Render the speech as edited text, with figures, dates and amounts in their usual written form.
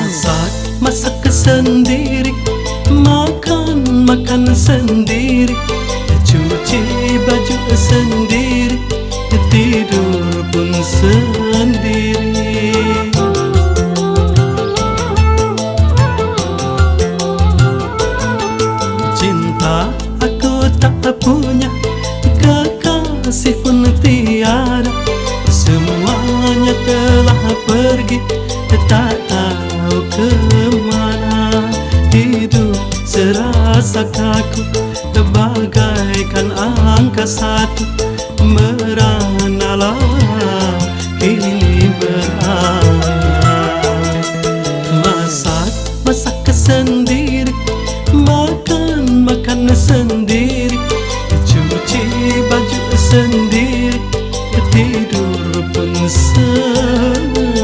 Masak sendiri, makan sendiri, cuci baju sendiri, tidur pun sendiri. Cinta aku tak punya, kekasih pun tiada, semuanya telah pergi, tak tahu kemana. Hidup serasa kaku, bagaikan angka satu, meranalah kini berangan. Masak sendiri, makan sendiri, cuci baju sendiri, tidur pun sendiri.